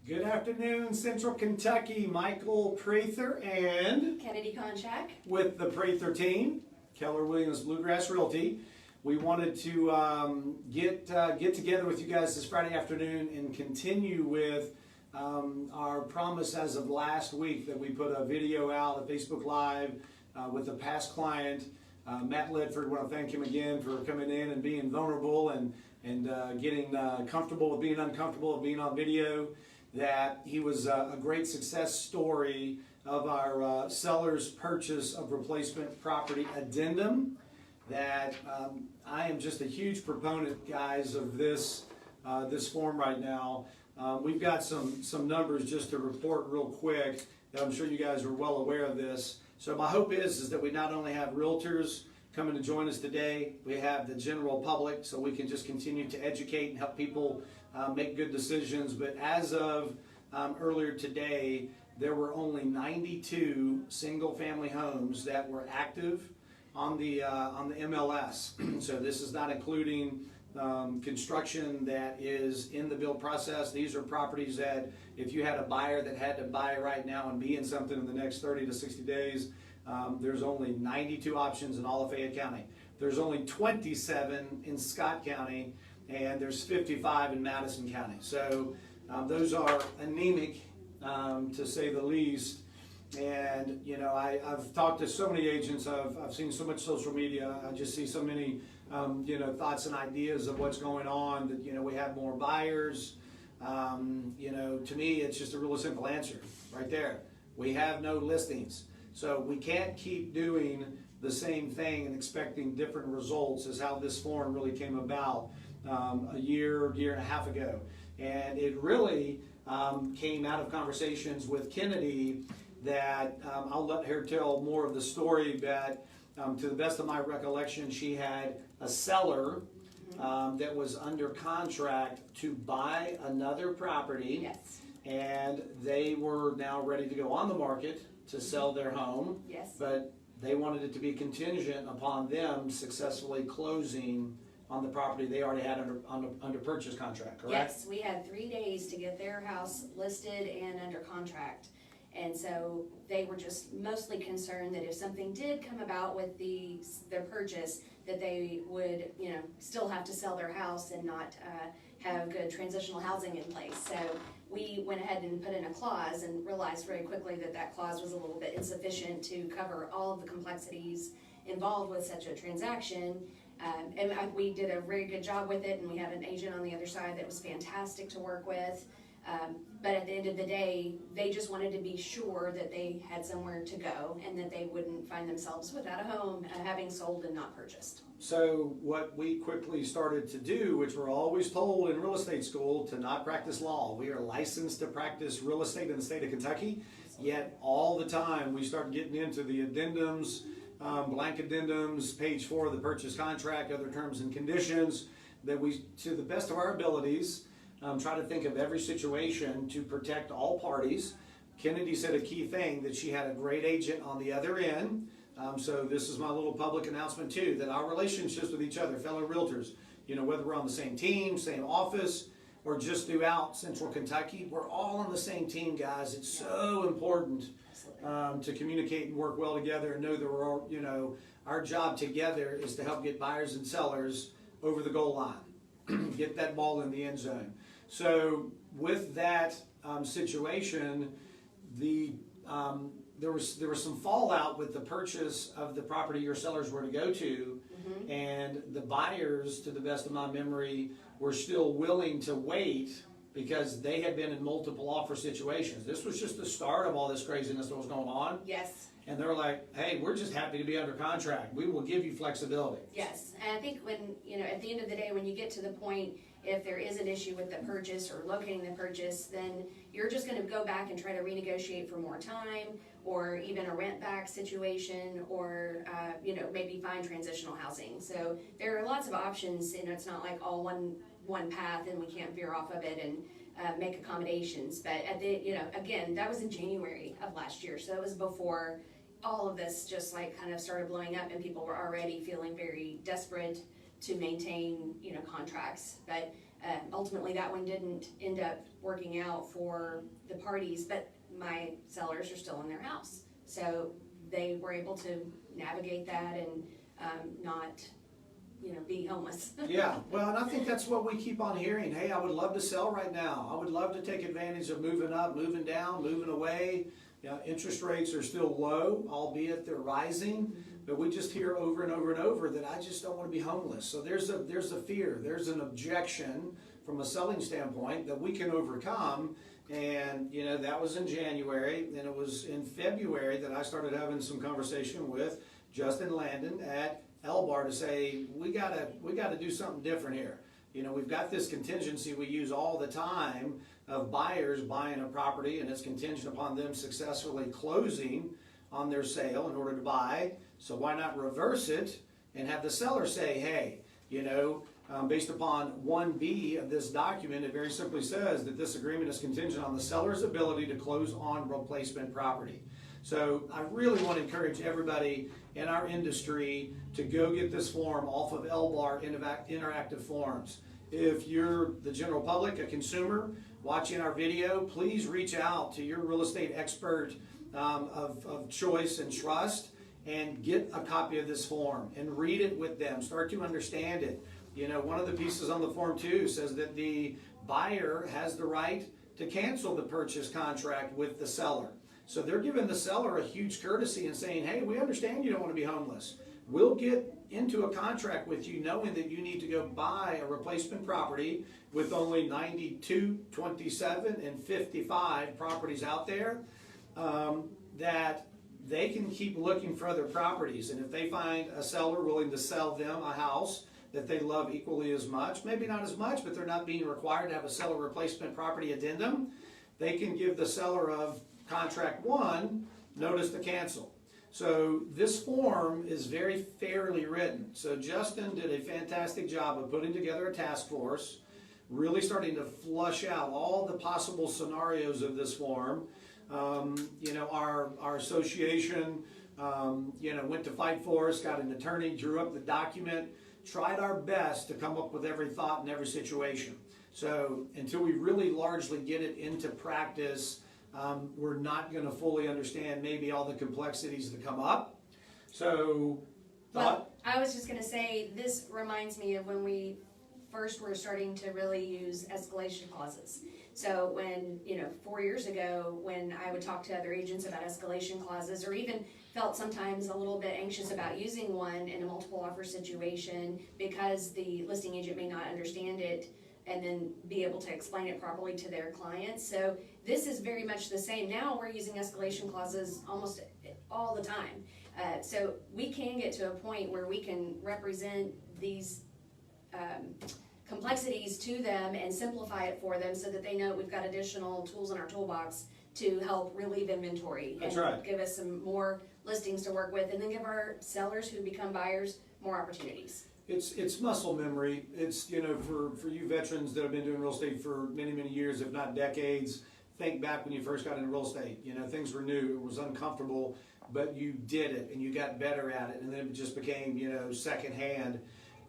Good afternoon, Central Kentucky. Michael Prather and Kennedy Konchak with the Prather team, Keller Williams Bluegrass Realty. We wanted to get together with you guys this Friday afternoon and continue with our promise as of last week that we put a video out at Facebook Live with a past client, Matt Ledford. I want to thank him again for coming in and being vulnerable and getting comfortable with being uncomfortable with being on video. That he was a great success story of our seller's purchase of replacement property addendum. That I am just a huge proponent, guys, of this form right now. We've got some numbers just to report real quick. I'm sure you guys are well aware of this. So my hope is that we not only have realtors coming to join us today, we have the general public, so we can just continue to educate and help people make good decisions. But as of earlier today, there were only 92 single-family homes that were active on the MLS. So this is not including construction that is in the build process. These are properties that if you had a buyer that had to buy right now and be in something in the next 30 to 60 days, there's only 92 options in all of Fayette County. There's only 27 in Scott County, and there's 55 in Madison County. So those are anemic, to say the least. And you know, I've talked to so many agents. I've seen so much social media. I just see so many thoughts and ideas of what's going on. That we have more buyers. To me, it's just a real simple answer right there. We have no listings, so we can't keep doing the same thing and expecting different results. Is how this form really came about a year and a half ago, and it really came out of conversations with Kennedy. That I'll let her tell more of the story, but to the best of my recollection, she had a seller that was under contract to buy another property. Yes. And they were now ready to go on the market to sell their home. Yes. But they wanted it to be contingent upon them successfully closing on the property they already had under purchase contract, correct? Yes, we had 3 days to get their house listed and under contract. And so they were just mostly concerned that if something did come about with their purchase, that they would, still have to sell their house and not have good transitional housing in place. So we went ahead and put in a clause and realized very quickly that clause was a little bit insufficient to cover all of the complexities involved with such a transaction. And we did a very good job with it, and we had an agent on the other side that was fantastic to work with. But at the end of the day, they just wanted to be sure that they had somewhere to go and that they wouldn't find themselves without a home, having sold and not purchased. So what we quickly started to do, which we're always told in real estate school, to not practice law. We are licensed to practice real estate in the state of Kentucky, yet all the time we start getting into the addendums, blank addendums, page 4 of the purchase contract, other terms and conditions, that we, to the best of our abilities, try to think of every situation to protect all parties. Kennedy said a key thing, that she had a great agent on the other end. So this is my little public announcement too, that our relationships with each other, fellow realtors, whether we're on the same team, same office, or just throughout Central Kentucky, we're all on the same team, guys. It's so important to communicate and work well together and know that we're all, our job together is to help get buyers and sellers over the goal line, get that ball in the end zone. So with that situation, there was some fallout with the purchase of the property your sellers were to go to, and the buyers, to the best of my memory, were still willing to wait because they had been in multiple offer situations. This was just the start of all this craziness that was going on. Yes. And they're like, hey, we're just happy to be under contract. We will give you flexibility. Yes, and I think when, at the end of the day, when you get to the point, if there is an issue with the purchase or locating the purchase, then you're just going to go back and try to renegotiate for more time, or even a rent back situation, or maybe find transitional housing. So there are lots of options. It's not like all one path and we can't veer off of it and make accommodations. But at the again, that was in January of last year, so that was before all of this just kind of started blowing up, and people were already feeling very desperate to maintain, contracts. But Ultimately, that one didn't end up working out for the parties, but my sellers are still in their house. So they were able to navigate that and not, be homeless. Yeah, well, and I think that's what we keep on hearing. Hey, I would love to sell right now. I would love to take advantage of moving up, moving down, moving away. Interest rates are still low, albeit they're rising. But we just hear over and over and over that I just don't want to be homeless. So there's a fear, there's an objection from a selling standpoint that we can overcome. And that was in January, and it was in February that I started having some conversation with Justin Landon at Elbar to say we gotta do something different here. We've got this contingency we use all the time of buyers buying a property, and it's contingent upon them successfully closing on their sale in order to buy. So why not reverse it and have the seller say, hey, based upon 1B of this document, it very simply says that this agreement is contingent on the seller's ability to close on replacement property. So I really want to encourage everybody in our industry to go get this form off of Elbar Interactive Forms. If you're the general public, a consumer, watching our video, please reach out to your real estate expert of choice and trust and get a copy of this form and read it with them. Start to understand it. One of the pieces on the form too says that the buyer has the right to cancel the purchase contract with the seller. So they're giving the seller a huge courtesy and saying, hey, we understand you don't want to be homeless. We'll get into a contract with you knowing that you need to go buy a replacement property with only 92, 27, and 55 properties out there, that they can keep looking for other properties. And if they find a seller willing to sell them a house that they love equally as much, maybe not as much, but they're not being required to have a seller replacement property addendum, they can give the seller of contract 1 notice to cancel. So this form is very fairly written. So Justin did a fantastic job of putting together a task force, really starting to flush out all the possible scenarios of this form. Our association, went to fight for us, got an attorney, drew up the document, tried our best to come up with every thought in every situation. So until we really largely get it into practice, we're not going to fully understand maybe all the complexities that come up. So, well, I was just going to say, this reminds me of when we first were starting to really use escalation clauses. So when, 4 years ago, when I would talk to other agents about escalation clauses, or even felt sometimes a little bit anxious about using one in a multiple offer situation because the listing agent may not understand it and then be able to explain it properly to their clients. So this is very much the same. Now we're using escalation clauses almost all the time. So we can get to a point where we can represent these complexities to them and simplify it for them so that they know we've got additional tools in our toolbox to help relieve inventory. That's and right. Give us some more listings to work with, and then give our sellers who become buyers more opportunities. It's muscle memory. It's, for you veterans that have been doing real estate for many, many years, if not decades, think back when you first got into real estate. Things were new, it was uncomfortable, but you did it and you got better at it, and then it just became, secondhand.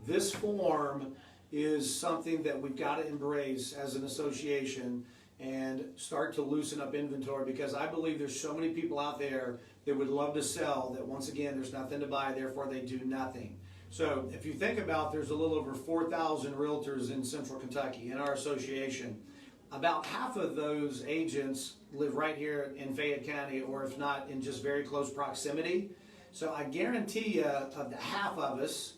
This form is something that we've got to embrace as an association and start to loosen up inventory, because I believe there's so many people out there that would love to sell that, once again, there's nothing to buy, therefore they do nothing. So if you think about, there's a little over 4,000 realtors in Central Kentucky in our association. About half of those agents live right here in Fayette County, or if not, in just very close proximity. So I guarantee you, of the half of us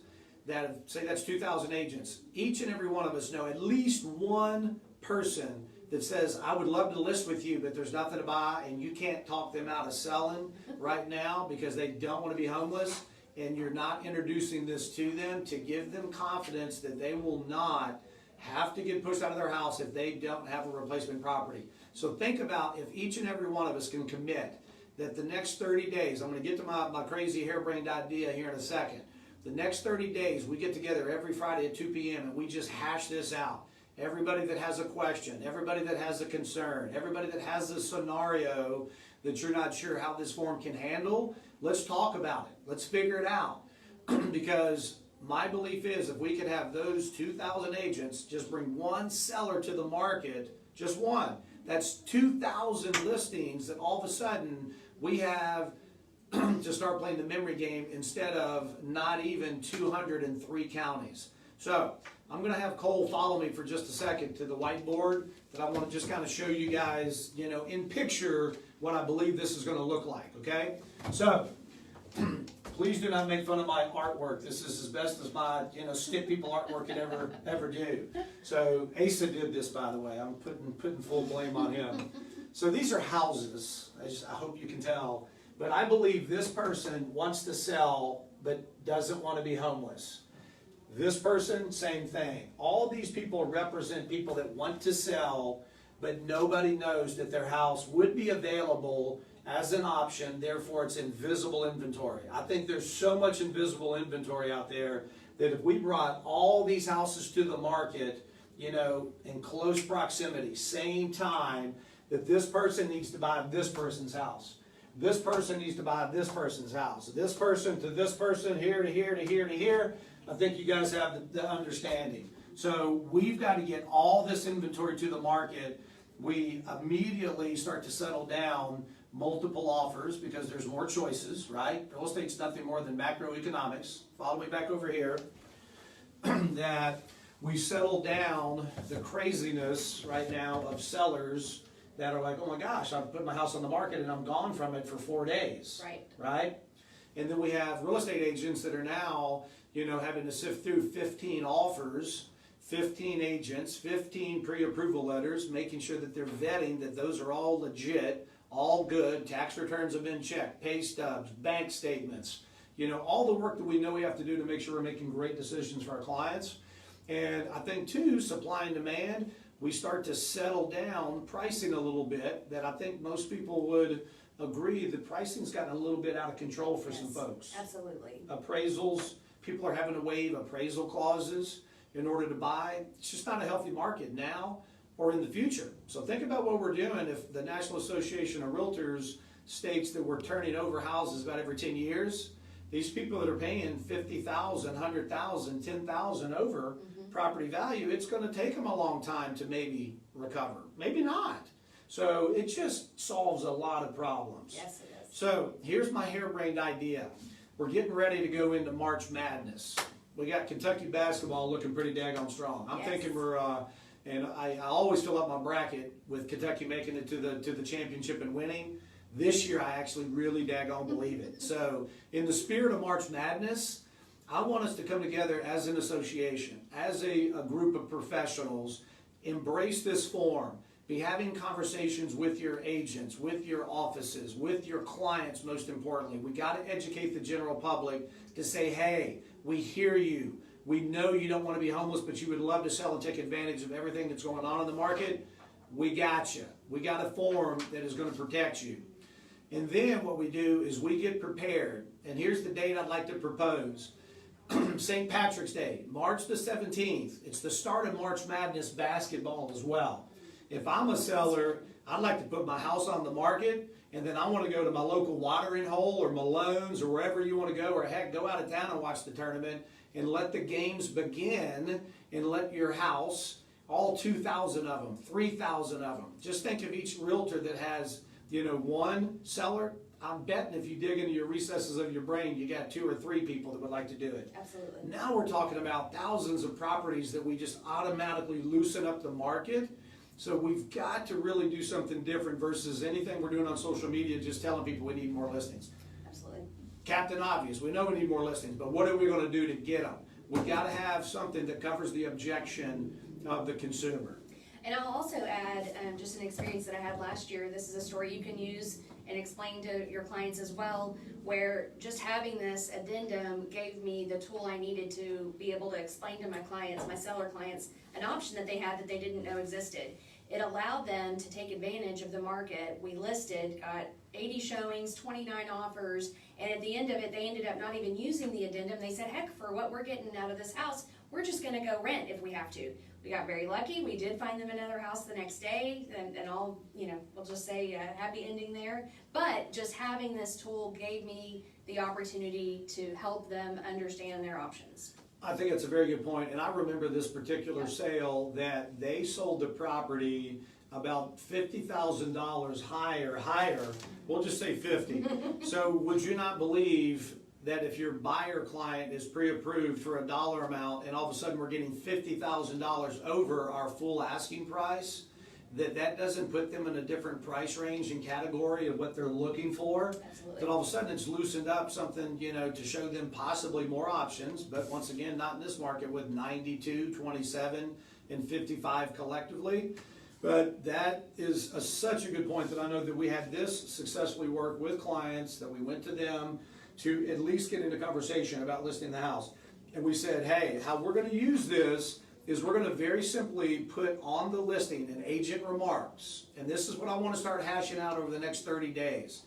that, say that's 2,000 agents, each and every one of us know at least one person that says, I would love to list with you, but there's nothing to buy, and you can't talk them out of selling right now because they don't want to be homeless, and you're not introducing this to them to give them confidence that they will not have to get pushed out of their house if they don't have a replacement property. So think about if each and every one of us can commit that the next 30 days, I'm going to get to my crazy harebrained idea here in a second. The next 30 days, we get together every Friday at 2 p.m. and we just hash this out. Everybody that has a question, everybody that has a concern, everybody that has a scenario that you're not sure how this form can handle, let's talk about it. Let's figure it out. Because my belief is if we could have those 2,000 agents just bring one seller to the market, just one, that's 2,000 listings that all of a sudden we have to start playing the memory game instead of not even 203 counties. So I'm going to have Cole follow me for just a second to the whiteboard that I want to just kind of show you guys, in picture what I believe this is going to look like, okay? So please do not make fun of my artwork. This is as best as my, stick people artwork could ever do. So Asa did this, by the way. I'm putting full blame on him. So these are houses. I hope you can tell. But I believe this person wants to sell but doesn't want to be homeless. This person, same thing. All these people represent people that want to sell, but nobody knows that their house would be available as an option, therefore it's invisible inventory. I think there's so much invisible inventory out there that if we brought all these houses to the market, in close proximity, same time, that this person needs to buy this person's house. This person needs to buy this person's house. This person to this person, here to here to here to here. I think you guys have the understanding. So we've got to get all this inventory to the market. We immediately start to settle down multiple offers because there's more choices, right? Real estate's nothing more than macroeconomics. Follow me back over here. That we settle down the craziness right now of sellers that are like, oh my gosh, I've put my house on the market and I'm gone from it for 4 days. Right? And then we have real estate agents that are now, having to sift through 15 offers, 15 agents, 15 pre-approval letters, making sure that they're vetting that those are all legit, all good, tax returns have been checked, pay stubs, bank statements, all the work that we know we have to do to make sure we're making great decisions for our clients. And I think too, supply and demand, we start to settle down pricing a little bit, that I think most people would agree that pricing's gotten a little bit out of control for some folks. Absolutely. Appraisals, people are having to waive appraisal clauses in order to buy. It's just not a healthy market now or in the future. So think about what we're doing if the National Association of Realtors states that we're turning over houses about every 10 years. These people that are paying $50,000, $100,000, $10,000 over property value, it's going to take them a long time to maybe recover. Maybe not. So it just solves a lot of problems. Yes, it is. So here's my harebrained idea. We're getting ready to go into March Madness. We got Kentucky basketball looking pretty daggone strong. I'm thinking we're, and I always fill up my bracket with Kentucky making it to the championship and winning. This year I actually really daggone believe it. So in the spirit of March Madness, I want us to come together as an association, as a group of professionals, embrace this form. Be having conversations with your agents, with your offices, with your clients, most importantly. We got to educate the general public to say, hey, we hear you. We know you don't want to be homeless, but you would love to sell and take advantage of everything that's going on in the market. We got you. We got a form that is going to protect you. And then what we do is we get prepared. And here's the date I'd like to propose. St. Patrick's Day, March the 17th. It's the start of March Madness basketball as well. If I'm a seller, I'd like to put my house on the market, and then I want to go to my local watering hole or Malone's or wherever you want to go, or heck, go out of town and watch the tournament and let the games begin and let your house, all 2,000 of them, 3,000 of them. Just think of each realtor that has, one seller. I'm betting if you dig into your recesses of your brain, you got 2 or 3 people that would like to do it. Absolutely. Now we're talking about thousands of properties that we just automatically loosen up the market. So we've got to really do something different versus anything we're doing on social media, just telling people we need more listings. Absolutely. Captain Obvious, we know we need more listings, but what are we going to do to get them? We've got to have something that covers the objection of the consumer. And I'll also add just an experience that I had last year. This is a story you can use and explain to your clients as well, where just having this addendum gave me the tool I needed to be able to explain to my clients, my seller clients, an option that they had that they didn't know existed. It allowed them to take advantage of the market. We listed, got 80 showings, 29 offers, and at the end of it, they ended up not even using the addendum. They said, heck, for what we're getting out of this house, we're just gonna go rent if we have to. We got very lucky. We did find them another house the next day, and all, we'll just say a happy ending there. But just having this tool gave me the opportunity to help them understand their options. I think it's a very good point, and I remember this particular sale that they sold the property about $50,000 higher, we'll just say 50. So would you not believe that if your buyer client is pre-approved for a dollar amount and all of a sudden we're getting $50,000 over our full asking price, that doesn't put them in a different price range and category of what they're looking for? Absolutely. That all of a sudden it's loosened up something, to show them possibly more options, but once again, not in this market with 92, 27, and 55 collectively. But that is such a good point that I know that we had this successfully work with clients, that we went to them to at least get into conversation about listing the house. And we said, hey, how we're going to use this is we're going to very simply put on the listing an agent remarks. And this is what I want to start hashing out over the next 30 days.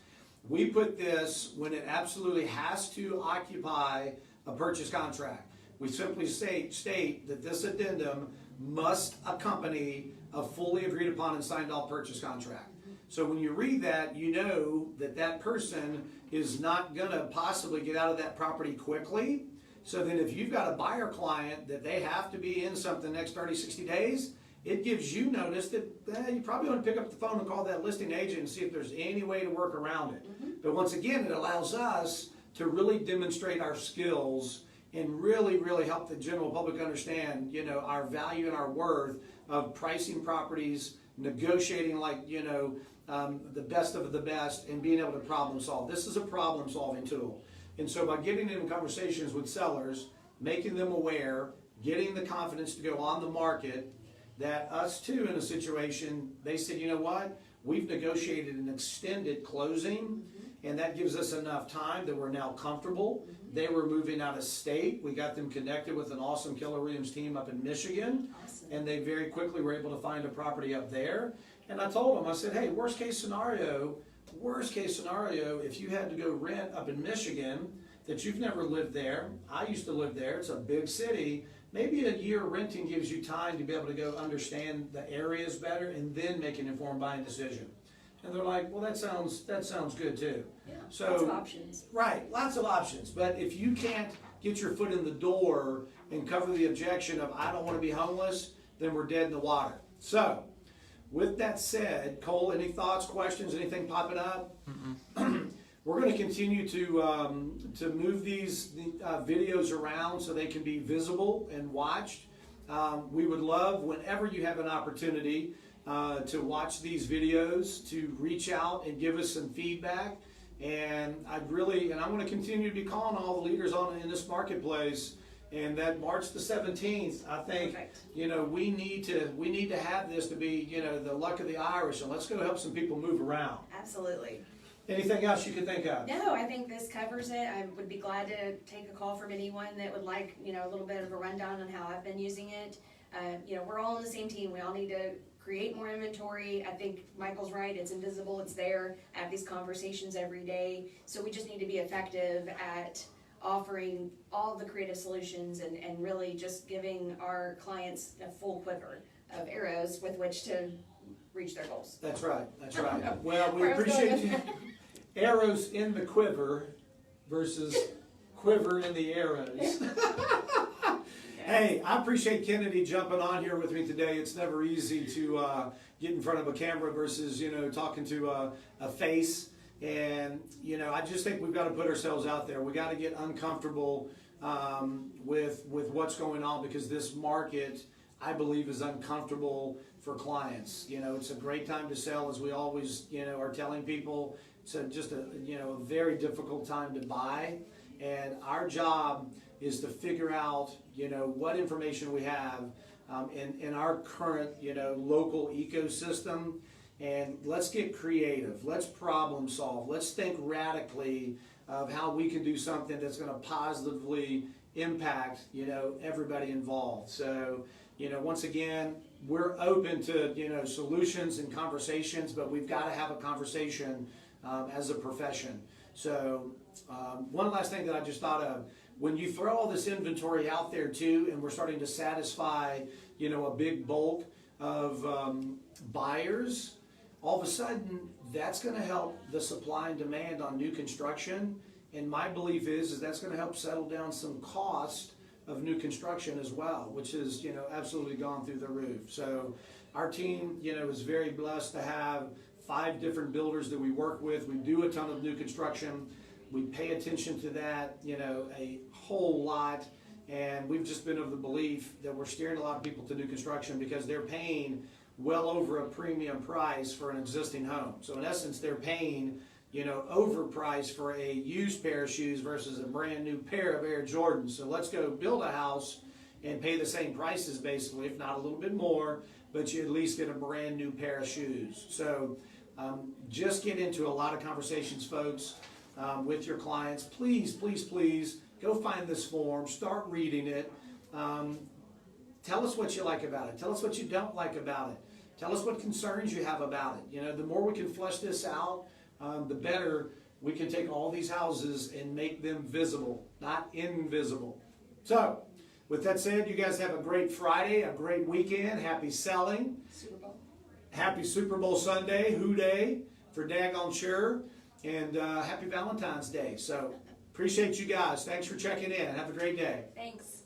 We put this when it absolutely has to occupy a purchase contract. We simply state that this addendum must accompany a fully agreed upon and signed off purchase contract. So when you read that, you know that that person is not going to possibly get out of that property quickly. So then if you've got a buyer client that they have to be in something the next 30, 60 days, it gives you notice that you probably want to pick up the phone and call that listing agent and see if there's any way to work around it. But once again, it allows us to really demonstrate our skills and really, really help the general public understand, our value and our worth of pricing properties, negotiating like, the best of the best, and being able to problem solve. This is a problem solving tool. And so by getting in conversations with sellers, making them aware, getting the confidence to go on the market, that us too in a situation, they said, you know what, we've negotiated an extended closing, and that gives us enough time that we're now comfortable. They were moving out of state. We got them connected with an awesome Keller Williams team up in Michigan, and they very quickly were able to find a property up there. And I told them, I said, hey, worst case scenario, if you had to go rent up in Michigan, that you've never lived there. I used to live there. It's a big city. Maybe a year renting gives you time to be able to go understand the areas better and then make an informed buying decision. And they're like, well, that sounds good too. Yeah, so, lots of options. Right, lots of options. But if you can't get your foot in the door and cover the objection of I don't want to be homeless, then we're dead in the water. So, with that said, Cole, any thoughts, questions, anything popping up? We're going to continue to move these videos around so they can be visible and watched. We would love, whenever you have an opportunity to watch these videos, to reach out and give us some feedback. And I want to continue to be calling all the leaders in this marketplace. And that March the 17th, I think, Perfect. we need to have this to be, the luck of the Irish, and let's go help some people move around. Absolutely. Anything else you can think of? No, I think this covers it. I would be glad to take a call from anyone that would like, a little bit of a rundown on how I've been using it. We're all on the same team. We all need to create more inventory. I think Michael's right. It's invisible. It's there. I have these conversations every day. So we just need to be effective at offering all the creative solutions and really just giving our clients a full quiver of arrows with which to reach their goals. That's right. Well, we appreciate you. Arrows in the quiver versus quiver in the arrows. Hey, I appreciate Kennedy jumping on here with me today. It's never easy to get in front of a camera versus, talking to a face. And, I just think we've got to put ourselves out there. We got to get uncomfortable with what's going on, because this market, I believe, is uncomfortable for clients. It's a great time to sell, as we always, are telling people. It's just a very difficult time to buy. And our job is to figure out, what information we have in our current, local ecosystem. And let's get creative. Let's problem solve. Let's think radically of how we can do something that's going to positively impact, everybody involved. So, once again, we're open to, solutions and conversations, but we've got to have a conversation as a profession. So, one last thing that I just thought of, when you throw all this inventory out there too, and we're starting to satisfy, a big bulk of buyers, all of a sudden, that's going to help the supply and demand on new construction. And my belief is that's going to help settle down some cost of new construction as well, which has, you know, absolutely gone through the roof. So our team, you know, is very blessed to have 5 different builders that we work with. We do a ton of new construction. We pay attention to that, you know, a whole lot. And we've just been of the belief that we're steering a lot of people to new construction because they're paying well over a premium price for an existing home. So in essence, they're paying, you know, overpriced for a used pair of shoes versus a brand new pair of Air Jordans. So let's go build a house and pay the same prices basically, if not a little bit more, but you at least get a brand new pair of shoes. So just get into a lot of conversations, folks, with your clients. Please, please, please go find this form, start reading it. Tell us what you like about it. Tell us what you don't like about it. Tell us what concerns you have about it. You know, the more we can flesh this out, the better we can take all these houses and make them visible, not invisible. So, with that said, you guys have a great Friday, a great weekend. Happy selling. Super Bowl. Happy Super Bowl Sunday, Who Day, for daggone sure. And happy Valentine's Day. So, appreciate you guys. Thanks for checking in. Have a great day. Thanks.